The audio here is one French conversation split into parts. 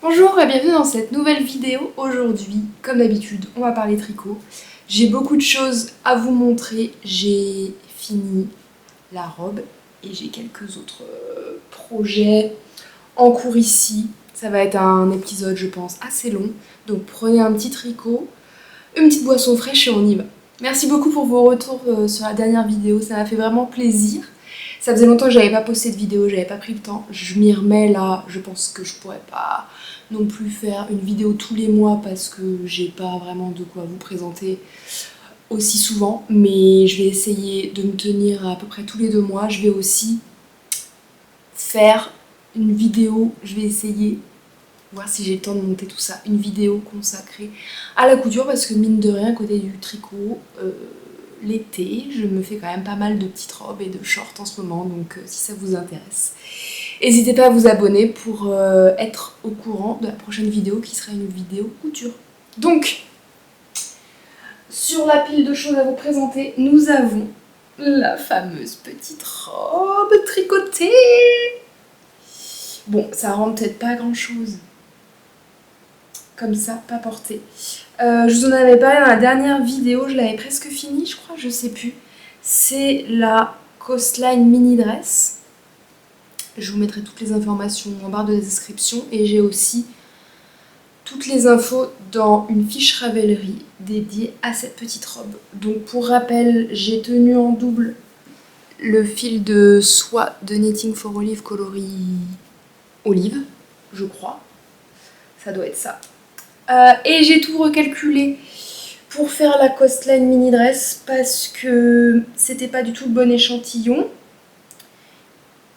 Bonjour et bienvenue dans cette nouvelle vidéo. Aujourd'hui, comme d'habitude, on va parler tricot. J'ai beaucoup de choses à vous montrer. J'ai fini la robe et j'ai quelques autres projets en cours ici. Ça va être un épisode, je pense, assez long. Donc prenez un petit tricot, une petite boisson fraîche et on y va. Merci beaucoup pour vos retours sur la dernière vidéo, ça m'a fait vraiment plaisir. Ça faisait longtemps que j'avais pas posté de vidéo, j'avais pas pris le temps. Je m'y remets là, je pense que je pourrais pas non plus faire une vidéo tous les mois parce que j'ai pas vraiment de quoi vous présenter aussi souvent. Mais je vais essayer de me tenir à peu près tous les 2 mois. Je vais aussi faire une vidéo, je vais essayer, voir si j'ai le temps de monter tout ça, une vidéo consacrée à la couture parce que mine de rien, à côté du tricot, l'été, je me fais quand même pas mal de petites robes et de shorts en ce moment, donc si ça vous intéresse, n'hésitez pas à vous abonner pour être au courant de la prochaine vidéo qui sera une vidéo couture. Donc, sur la pile de choses à vous présenter, nous avons la fameuse petite robe tricotée. Bon, ça rend peut-être pas grand-chose, comme ça, pas porté. Je vous en avais parlé dans la dernière vidéo, je l'avais presque fini, je crois, je sais plus. C'est la Coastline Mini Dress. Je vous mettrai toutes les informations en barre de description et j'ai aussi toutes les infos dans une fiche Ravelry dédiée à cette petite robe. Donc pour rappel, j'ai tenu en double le fil de soie de Knitting for Olive coloris olive, je crois. Ça doit être ça. Et j'ai tout recalculé pour faire la Coastline Mini Dress parce que c'était pas du tout le bon échantillon.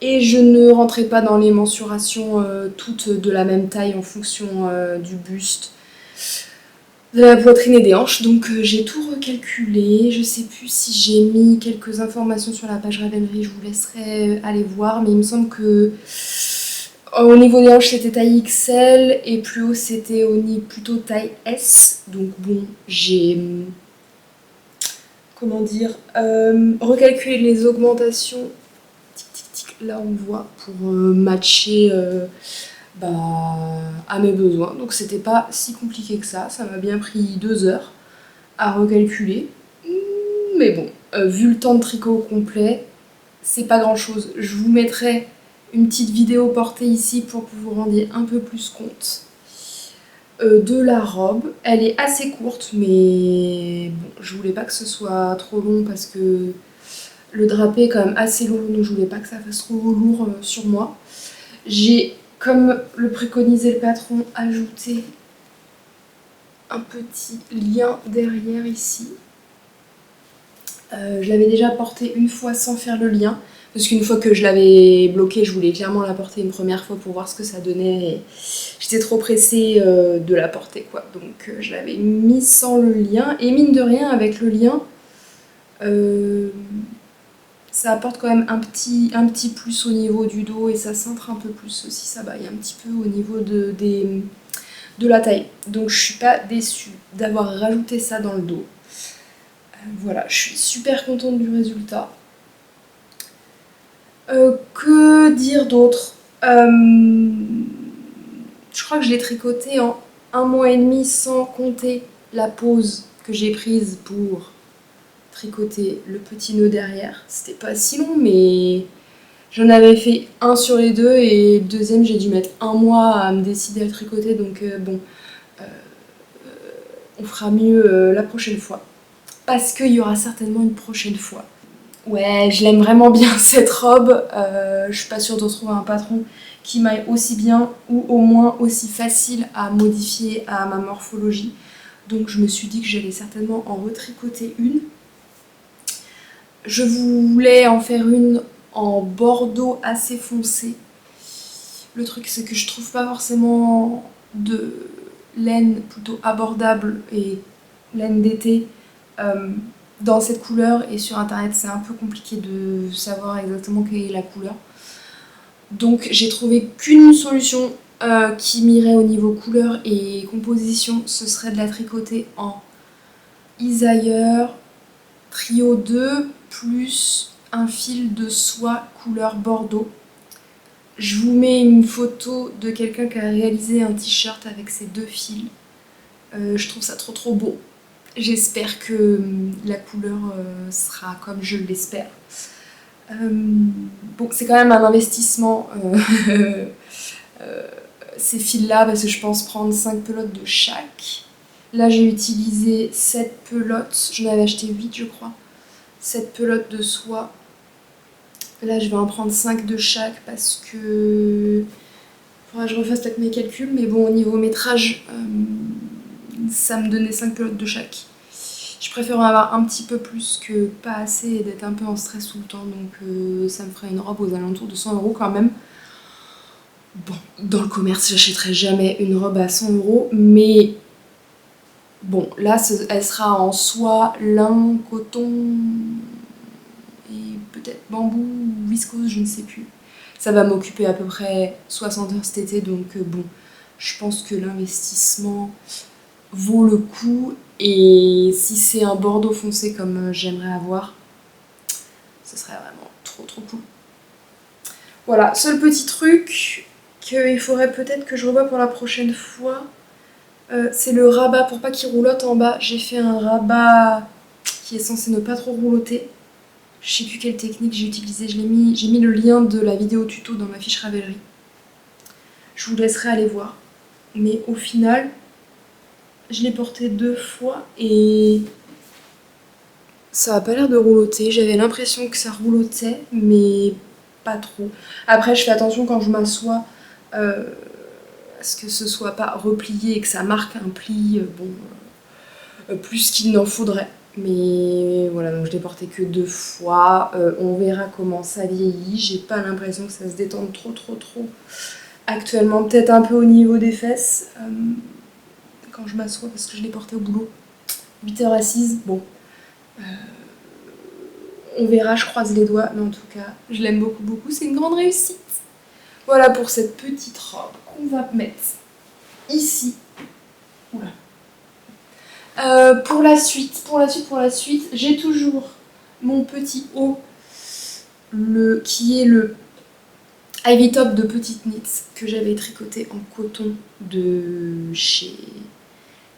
Et je ne rentrais pas dans les mensurations toutes de la même taille en fonction du buste, de la poitrine et des hanches. Donc j'ai tout recalculé. Je sais plus si j'ai mis quelques informations sur la page Ravelry, je vous laisserai aller voir. Mais il me semble que au niveau des hanches c'était taille XL et plus haut c'était plutôt taille S. Donc bon, j'ai comment dire recalculé les augmentations. Là on voit pour matcher à mes besoins. Donc c'était pas si compliqué que ça m'a bien pris 2 heures à recalculer. Mais bon, vu le temps de tricot complet, c'est pas grand chose. Je vous mettrai une petite vidéo portée ici pour que vous vous rendiez un peu plus compte de la robe. Elle est assez courte, mais bon, je voulais pas que ce soit trop long parce que le drapé est quand même assez lourd, donc je voulais pas que ça fasse trop lourd sur moi. J'ai, comme le préconisait le patron, ajouté un petit lien derrière ici. Je l'avais déjà porté une fois sans faire le lien, parce qu'une fois que je l'avais bloqué, je voulais clairement la porter une première fois pour voir ce que ça donnait. Et j'étais trop pressée de la porter, quoi. Donc je l'avais mis sans le lien, et mine de rien, avec le lien, ça apporte quand même un petit plus au niveau du dos et ça cintre un peu plus aussi, ça baille un petit peu au niveau de la taille. Donc je suis pas déçue d'avoir rajouté ça dans le dos. Voilà, je suis super contente du résultat. Que dire d'autre Je crois que je l'ai tricoté en 1 mois et demi sans compter la pause que j'ai prise pour tricoter le petit nœud derrière. C'était pas si long, mais j'en avais fait un sur les deux et le deuxième j'ai dû mettre 1 mois à me décider à le tricoter, donc bon, on fera mieux la prochaine fois. Parce qu'il y aura certainement une prochaine fois. Ouais, je l'aime vraiment bien cette robe, je suis pas sûre de retrouver un patron qui m'aille aussi bien ou au moins aussi facile à modifier à ma morphologie. Donc je me suis dit que j'allais certainement en retricoter une. Je voulais en faire une en bordeaux assez foncé. Le truc c'est que je trouve pas forcément de laine plutôt abordable et laine d'été dans cette couleur, et sur internet c'est un peu compliqué de savoir exactement quelle est la couleur. Donc j'ai trouvé qu'une solution qui m'irait au niveau couleur et composition, ce serait de la tricoter en Isailleur Trio 2 plus un fil de soie couleur bordeaux. Je vous mets une photo de quelqu'un qui a réalisé un t-shirt avec ces 2 fils. Je trouve ça trop beau. J'espère que la couleur sera comme je l'espère. Bon, c'est quand même un investissement ces fils-là parce que je pense prendre 5 pelotes de chaque. Là, j'ai utilisé 7 pelotes. J'en avais acheté 8, je crois. 7 pelotes de soie. Là, je vais en prendre 5 de chaque parce que... faudra que je refasse peut-être mes calculs, mais bon, au niveau métrage, ça me donnait 5 pelotes de chaque. Je préfère en avoir un petit peu plus que pas assez et d'être un peu en stress tout le temps, donc ça me ferait une robe aux alentours de 100 € quand même. Bon, dans le commerce, j'achèterai jamais une robe à 100 €, mais bon, là, elle sera en soie, lin, coton et peut-être bambou ou viscose, je ne sais plus. Ça va m'occuper à peu près 60 heures cet été, donc bon, je pense que l'investissement vaut le coup. Et si c'est un bordeaux foncé comme j'aimerais avoir, ce serait vraiment trop cool. Voilà, seul petit truc qu'il faudrait peut-être que je revoie pour la prochaine fois, c'est le rabat pour pas qu'il roulotte en bas. J'ai fait un rabat qui est censé ne pas trop rouloter. Je sais plus quelle technique j'ai utilisée, j'ai mis le lien de la vidéo tuto dans ma fiche Ravelry. Je vous laisserai aller voir. Mais au final, je l'ai porté 2 fois et ça a pas l'air de rouloter. J'avais l'impression que ça roulotait, mais pas trop. Après, je fais attention quand je m'assois à ce que ce soit pas replié et que ça marque un pli, plus qu'il n'en faudrait. Mais voilà, donc je l'ai porté que 2 fois. On verra comment ça vieillit. J'ai pas l'impression que ça se détende trop. Actuellement, peut-être un peu au niveau des fesses. Quand je m'assois, parce que je l'ai porté au boulot. 8 heures assise, bon. On verra, je croise les doigts. Mais en tout cas, je l'aime beaucoup. C'est une grande réussite. Voilà pour cette petite robe qu'on va mettre ici. Oula. Pour la suite, j'ai toujours mon petit haut, qui est le Ivy Top de Petite Knits que j'avais tricoté en coton de chez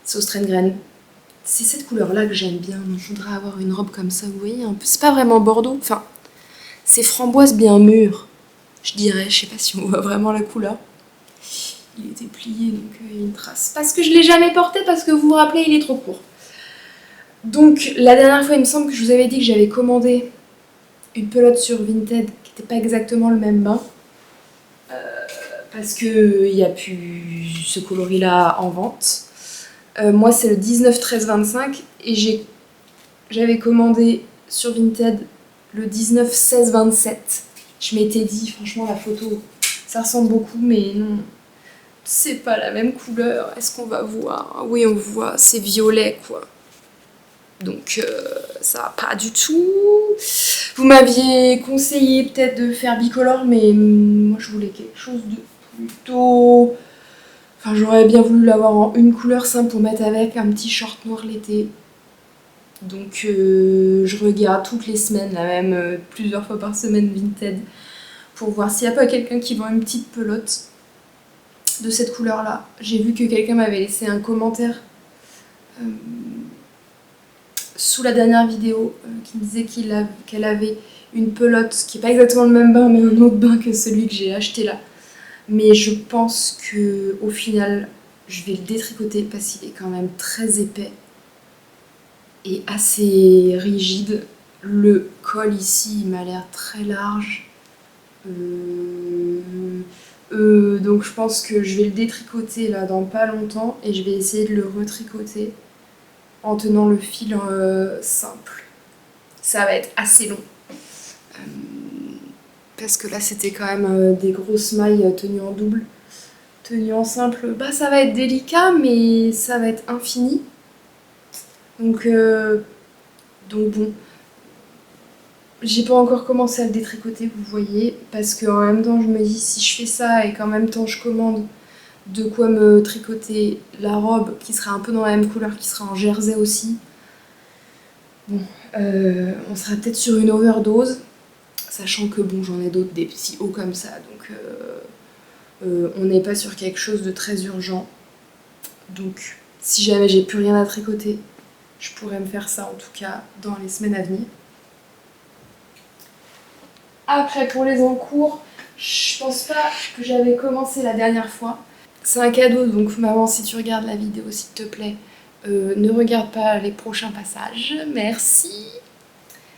Sauce-Traîne-Graine. C'est cette couleur-là que j'aime bien, donc je voudrais avoir une robe comme ça, vous voyez, un peu. C'est pas vraiment bordeaux, enfin, c'est framboise bien mûre, je dirais, je sais pas si on voit vraiment la couleur. Il était plié, donc il y a une trace. Parce que je l'ai jamais porté, parce que vous vous rappelez, il est trop court. Donc la dernière fois, il me semble que je vous avais dit que j'avais commandé une pelote sur Vinted qui n'était pas exactement le même bain. Parce qu'il n'y a plus ce coloris-là en vente. Moi, c'est le 19-13-25 et j'avais commandé sur Vinted le 19-16-27. Je m'étais dit, franchement, la photo, ça ressemble beaucoup, mais non, c'est pas la même couleur. Est-ce qu'on va voir? Oui, on voit, c'est violet, quoi. Donc, ça va pas du tout. Vous m'aviez conseillé peut-être de faire bicolore, mais moi, je voulais quelque chose de plutôt... Enfin, j'aurais bien voulu l'avoir en une couleur simple pour mettre avec un petit short noir l'été. Donc je regarde toutes les semaines, là même plusieurs fois par semaine Vinted, pour voir s'il n'y a pas quelqu'un qui vend une petite pelote de cette couleur-là. J'ai vu que quelqu'un m'avait laissé un commentaire sous la dernière vidéo qui me disait qu'elle avait une pelote qui n'est pas exactement le même bain, mais un autre bain que celui que j'ai acheté là. Mais je pense que au final, je vais le détricoter parce qu'il est quand même très épais et assez rigide. Le col ici, il m'a l'air très large. Donc je pense que je vais le détricoter là dans pas longtemps et je vais essayer de le retricoter en tenant le fil simple. Ça va être assez long. Parce que là c'était quand même des grosses mailles tenues en double. Tenues en simple, bah ça va être délicat mais ça va être infini. Donc bon, j'ai pas encore commencé à le détricoter, vous voyez, parce qu'en même temps je me dis si je fais ça et qu'en même temps je commande de quoi me tricoter la robe qui sera un peu dans la même couleur, qui sera en jersey aussi, bon, on sera peut-être sur une overdose. sachant que bon, j'en ai d'autres, des petits hauts comme ça, donc on n'est pas sur quelque chose de très urgent. Donc si jamais j'ai plus rien à tricoter, je pourrais me faire ça en tout cas dans les semaines à venir. Après pour les encours, je pense pas que j'avais commencé la dernière fois. C'est un cadeau, donc maman, si tu regardes la vidéo s'il te plaît, ne regarde pas les prochains passages, merci.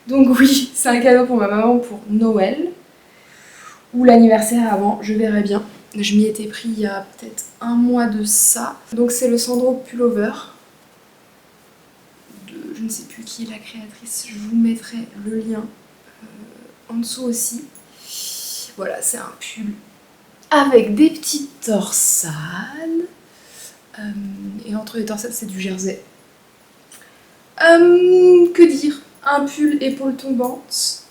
Donc oui, c'est un cadeau pour ma maman pour Noël ou l'anniversaire avant, je verrai bien. Je m'y étais pris il y a peut-être un mois de ça. Donc c'est le Sandro Pullover. Je ne sais plus qui est la créatrice, je vous mettrai le lien en dessous aussi. Voilà, c'est un pull avec des petites torsades. Et entre les torsades, c'est du jersey. Que dire? Un pull épaule tombante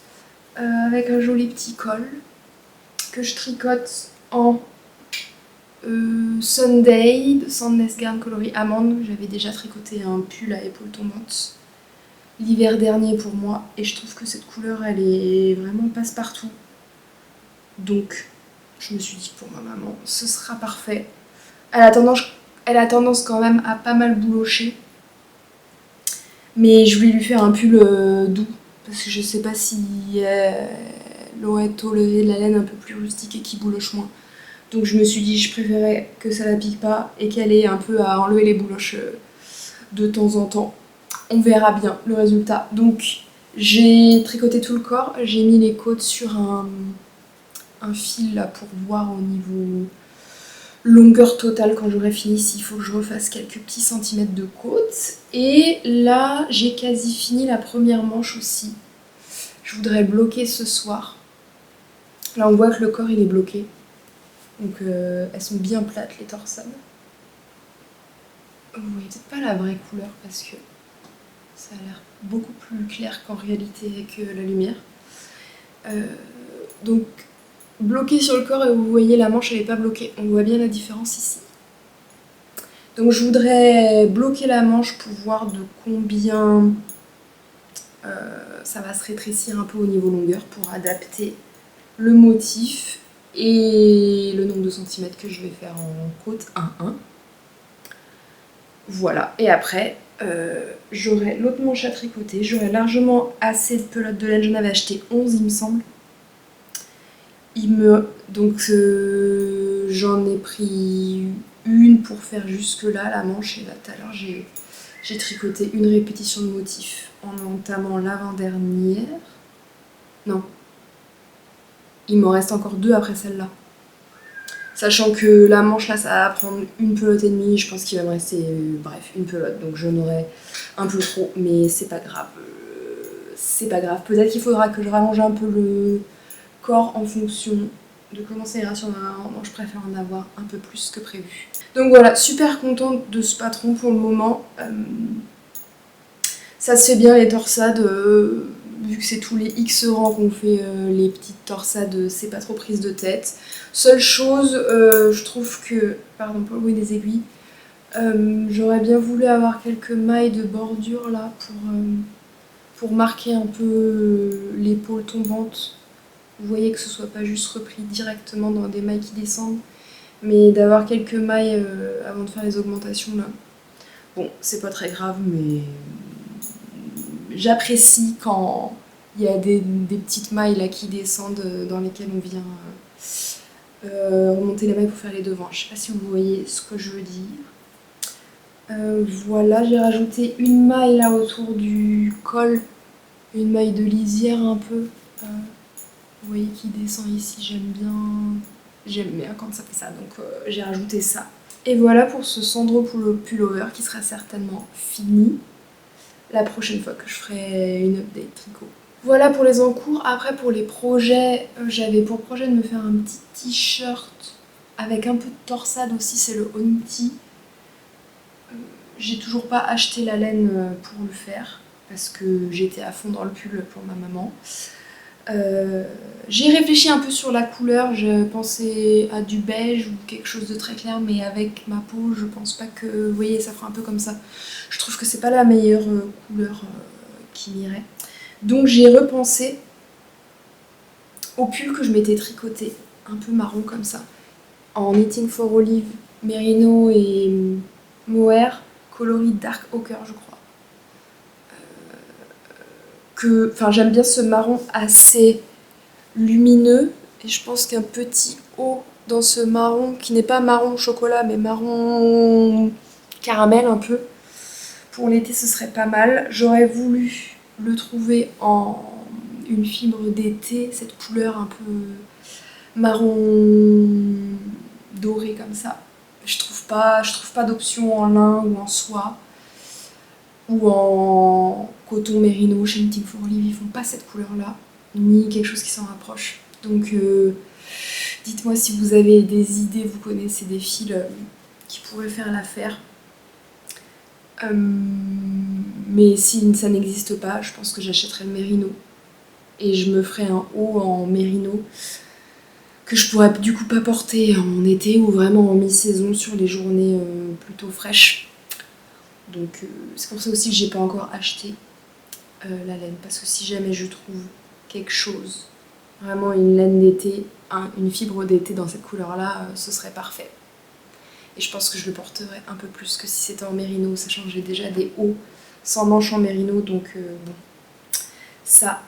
avec un joli petit col que je tricote en Sunday de Sandnes Garn coloris amande. J'avais déjà tricoté un pull à épaule tombante l'hiver dernier pour moi et je trouve que cette couleur elle est vraiment passe-partout. Donc je me suis dit pour ma maman ce sera parfait. Elle a tendance quand même à pas mal boulocher. Mais je voulais lui faire un pull doux parce que je sais pas si elle aurait toléré de la laine un peu plus rustique et qui bouloche moins. Donc je me suis dit je préférais que ça la pique pas et qu'elle ait un peu à enlever les bouloches de temps en temps. On verra bien le résultat. Donc j'ai tricoté tout le corps, j'ai mis les côtes sur un fil là pour voir au niveau longueur totale quand j'aurai fini s'il faut que je refasse quelques petits centimètres de côte. Et là j'ai quasi fini la première manche aussi. Je voudrais bloquer ce soir. Là on voit que le corps il est bloqué. Donc elles sont bien plates les torsades. Vous voyez peut-être pas la vraie couleur parce que ça a l'air beaucoup plus clair qu'en réalité avec la lumière. Donc bloqué sur le corps et vous voyez la manche elle n'est pas bloquée. On voit bien la différence ici. Donc je voudrais bloquer la manche pour voir de combien ça va se rétrécir un peu au niveau longueur pour adapter le motif et le nombre de centimètres que je vais faire en côte 1-1. Voilà, et après j'aurai l'autre manche à tricoter, j'aurai largement assez de pelotes de laine, j'en avais acheté 11 il me semble. Donc j'en ai pris une pour faire jusque là la manche et là tout à l'heure j'ai tricoté une répétition de motif en entamant l'avant-dernière. Non, il m'en reste encore deux après celle-là. Sachant que la manche là ça va prendre une pelote et demie, je pense qu'il va me rester bref une pelote donc j'en aurai un peu trop mais c'est pas grave. C'est pas grave, peut-être qu'il faudra que je rallonge un peu le corps en fonction de comment ça ira sur ma main. Moi je préfère en avoir un peu plus que prévu. Donc voilà, super contente de ce patron pour le moment. Ça se fait bien les torsades, vu que c'est tous les X rangs qu'on fait les petites torsades, c'est pas trop prise de tête. Seule chose, je trouve que, pardon pour le bruit des aiguilles, j'aurais bien voulu avoir quelques mailles de bordure là pour marquer un peu l'épaule tombante. Vous voyez que ce soit pas juste repris directement dans des mailles qui descendent, mais d'avoir quelques mailles avant de faire les augmentations là. Bon, c'est pas très grave, mais j'apprécie quand il y a des petites mailles là qui descendent dans lesquelles on vient remonter les mailles pour faire les devants. Je sais pas si vous voyez ce que je veux dire. Voilà, j'ai rajouté une maille là autour du col, une maille de lisière un peu. Vous voyez qui descend ici, j'aime bien quand ça fait ça, donc j'ai rajouté ça. Et voilà pour ce Sandro Pullover qui sera certainement fini la prochaine fois que je ferai une update tricot. Voilà pour les encours. Après pour les projets, j'avais pour projet de me faire un petit t-shirt avec un peu de torsade aussi, c'est le Onity. J'ai toujours pas acheté la laine pour le faire parce que j'étais à fond dans le pull pour ma maman. J'ai réfléchi un peu sur la couleur, je pensais à du beige ou quelque chose de très clair, mais avec ma peau je pense pas que, vous voyez, ça fera un peu comme ça. Je trouve que c'est pas la meilleure couleur qui m'irait. Donc j'ai repensé au pull que je m'étais tricoté, un peu marron comme ça, en Knitting for Olive, Merino et mohair, coloris dark ochre je crois. Enfin j'aime bien ce marron assez lumineux et je pense qu'un petit haut dans ce marron qui n'est pas marron chocolat mais marron caramel un peu, pour l'été ce serait pas mal. J'aurais voulu le trouver en une fibre d'été, cette couleur un peu marron doré comme ça. Je trouve pas d'option en lin ou en soie ou en coton mérino. Chez Knitting for Olive ils font pas cette couleur là, ni quelque chose qui s'en rapproche. Donc dites-moi si vous avez des idées, vous connaissez des fils qui pourraient faire l'affaire. Mais si ça n'existe pas, je pense que j'achèterai le mérino et je me ferai un haut en mérino que je pourrais du coup pas porter en été ou vraiment en mi-saison sur les journées plutôt fraîches. Donc c'est pour ça aussi que j'ai pas encore acheté la laine, parce que si jamais je trouve quelque chose, vraiment une laine d'été, une fibre d'été dans cette couleur là, ce serait parfait. Et je pense que je le porterais un peu plus que si c'était en mérino, sachant que j'ai déjà des hauts sans manches en mérino, donc bon, ça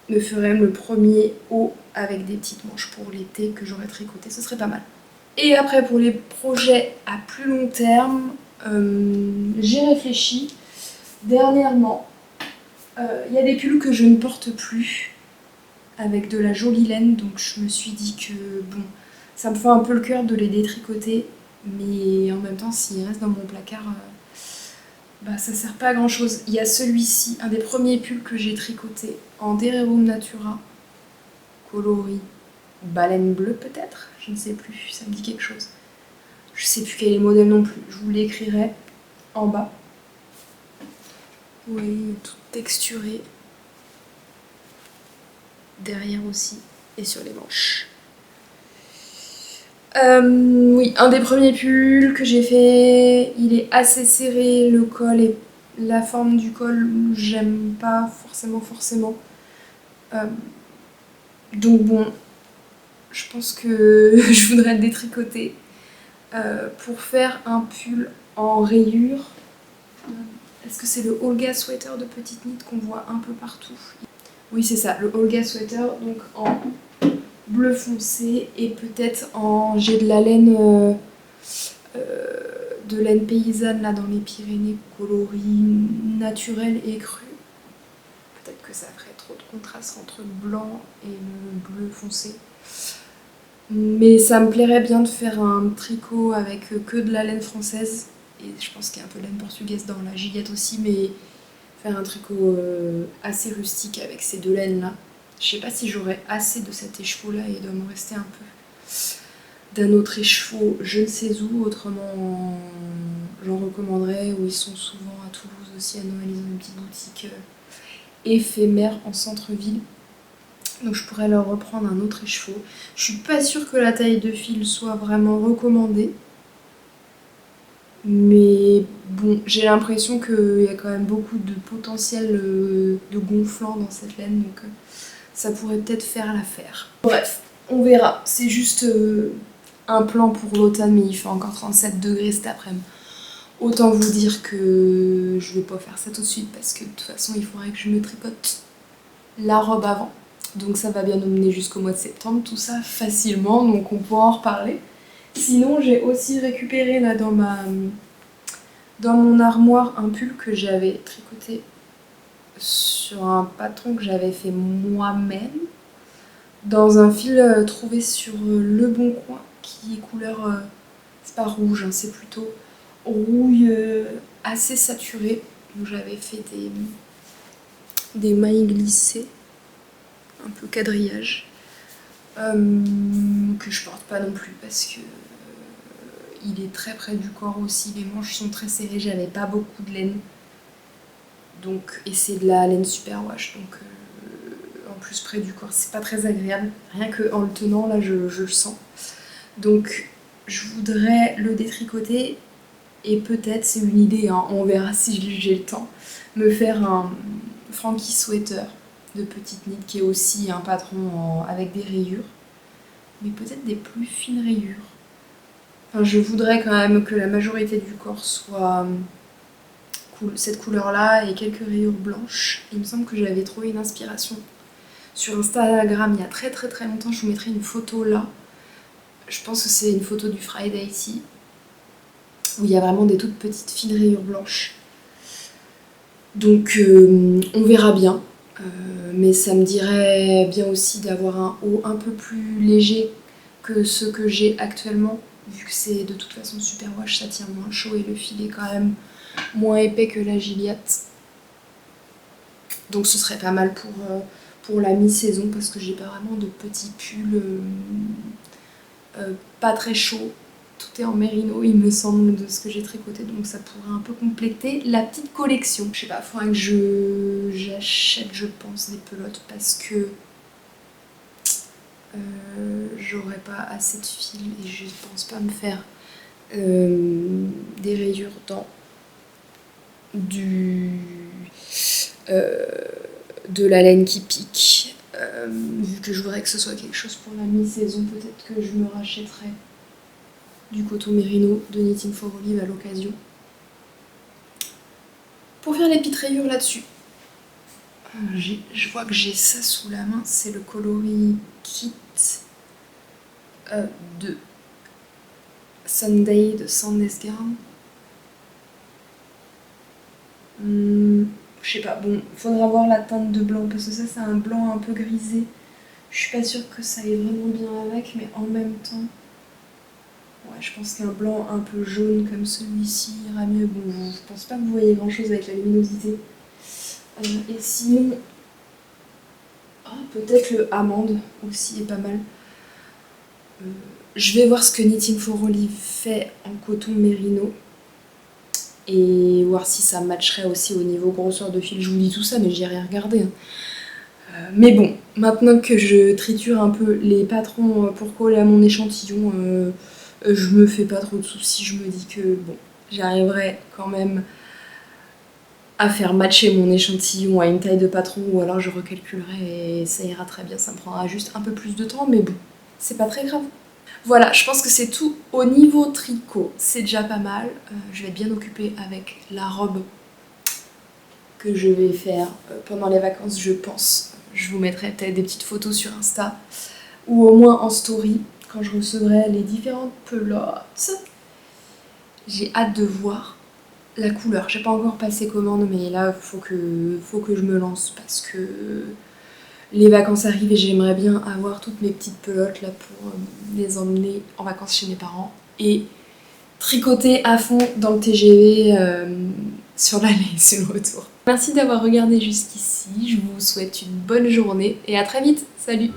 me ferait le premier haut avec des petites manches pour l'été que j'aurais tricoté, ce serait pas mal. Et après pour les projets à plus long terme, j'ai réfléchi dernièrement. Il y a des pulls que je ne porte plus avec de la jolie laine, donc je me suis dit que bon, ça me fait un peu le cœur de les détricoter, mais en même temps s'ils restent dans mon placard, bah ça sert pas à grand chose. Il y a celui-ci, un des premiers pulls que j'ai tricoté en Dererum Natura, coloris baleine bleue peut-être, je ne sais plus, ça me dit quelque chose. Je sais plus quel est le modèle non plus, je vous l'écrirai en bas. Vous voyez, tout texturé. Derrière aussi, et sur les manches. Oui, un des premiers pulls que j'ai fait, il est assez serré, le col et la forme du col, j'aime pas forcément. Donc bon, je pense que je voudrais le détricoter pour faire un pull en rayures. Est-ce que c'est le Olga Sweater de Petite Knit qu'on voit un peu partout? Oui, c'est ça, le Olga Sweater, donc en bleu foncé et peut-être en... J'ai de la laine paysanne là dans les Pyrénées, coloris naturel et cru. Peut-être que ça ferait trop de contraste entre le blanc et le bleu foncé. Mais ça me plairait bien de faire un tricot avec que de la laine française. Et je pense qu'il y a un peu de laine portugaise dans la gigotte aussi, mais faire un tricot assez rustique avec ces deux laines là. Je sais pas si j'aurai assez de cet écheveau là et il doit me rester un peu d'un autre écheveau je ne sais où, autrement j'en recommanderais, où ils sont souvent à Toulouse aussi à Noël, ils ont une petite boutique éphémère en centre-ville. Donc je pourrais leur reprendre un autre écheveau. Je suis pas sûre que la taille de fil soit vraiment recommandée. Mais bon, j'ai l'impression qu'il y a quand même beaucoup de potentiel de gonflant dans cette laine, donc ça pourrait peut-être faire l'affaire. Bref, on verra. C'est juste un plan pour l'automne, mais il fait encore 37 degrés cet après-midi. Autant vous dire que je vais pas faire ça tout de suite, parce que de toute façon, il faudrait que je me tricote la robe avant. Donc ça va bien nous mener jusqu'au mois de septembre, tout ça facilement, donc on pourra en reparler. Sinon, j'ai aussi récupéré là dans mon armoire un pull que j'avais tricoté sur un patron que j'avais fait moi-même dans un fil trouvé sur Le Bon Coin qui est couleur, c'est pas rouge, hein, c'est plutôt rouille assez saturée. Donc j'avais fait des mailles glissées, un peu quadrillage. Que je porte pas non plus parce que il est très près du corps aussi, les manches sont très serrées, j'avais pas beaucoup de laine, donc, et c'est de la laine superwash, donc en plus près du corps c'est pas très agréable, rien que en le tenant là je le sens. Donc je voudrais le détricoter et peut-être, c'est une idée, hein, on verra si j'ai le temps, me faire un Frankie sweater de petite knit qui est aussi un patron avec des rayures, mais peut-être des plus fines rayures. Enfin, je voudrais quand même que la majorité du corps soit cette couleur-là et quelques rayures blanches. Il me semble que j'avais trouvé une inspiration sur Instagram il y a très longtemps. Je vous mettrai une photo là. Je pense que c'est une photo du Friday ici, où il y a vraiment des toutes petites fines rayures blanches. Donc on verra bien. Mais ça me dirait bien aussi d'avoir un haut un peu plus léger que ce que j'ai actuellement, vu que c'est de toute façon super wash, ça tient moins chaud et le fil est quand même moins épais que la Gilliatt. Donc ce serait pas mal pour la mi-saison, parce que j'ai pas vraiment de petits pulls pas très chauds. Tout est en mérino, il me semble, de ce que j'ai tricoté, donc ça pourrait un peu compléter la petite collection. Je sais pas, faudrait que j'achète, je pense, des pelotes, parce que j'aurais pas assez de fil et je pense pas me faire des rayures dans de la laine qui pique. Vu que je voudrais que ce soit quelque chose pour la mi-saison, peut-être que je me rachèterai du coton mérino de Knitting for Olive à l'occasion pour faire les petites rayures là-dessus. Je vois que j'ai ça sous la main, c'est le coloris kit de Sunday de Sandnesgarn. Je sais pas, bon, faudra voir la teinte de blanc, parce que ça c'est un blanc un peu grisé. Je suis pas sûre que ça aille vraiment bien avec, mais en même temps, ouais, je pense qu'un blanc un peu jaune comme celui-ci ira mieux. Bon, je pense pas que vous voyez grand chose avec la luminosité. Et sinon, peut-être le amande aussi est pas mal. Je vais voir ce que Knitting for Olive fait en coton mérino et voir si ça matcherait aussi au niveau grosseur de fil. Je vous dis tout ça, mais j'y ai rien regardé. Mais bon, maintenant que je triture un peu les patrons pour coller à mon échantillon, je me fais pas trop de soucis. Je me dis que bon, j'arriverai quand même à faire matcher mon échantillon à une taille de patron, ou alors je recalculerai et ça ira très bien. Ça me prendra juste un peu plus de temps, mais bon, c'est pas très grave. Voilà, je pense que c'est tout au niveau tricot, c'est déjà pas mal. Je vais être bien occupée avec la robe que je vais faire pendant les vacances, je pense. Je vous mettrai peut-être des petites photos sur Insta, ou au moins en story, quand je recevrai les différentes pelotes. J'ai hâte de voir la couleur. J'ai pas encore passé commande, mais là, faut que je me lance, parce que les vacances arrivent et j'aimerais bien avoir toutes mes petites pelotes là pour les emmener en vacances chez mes parents et tricoter à fond dans le TGV sur l'aller et sur le retour. Merci d'avoir regardé jusqu'ici, je vous souhaite une bonne journée et à très vite, salut!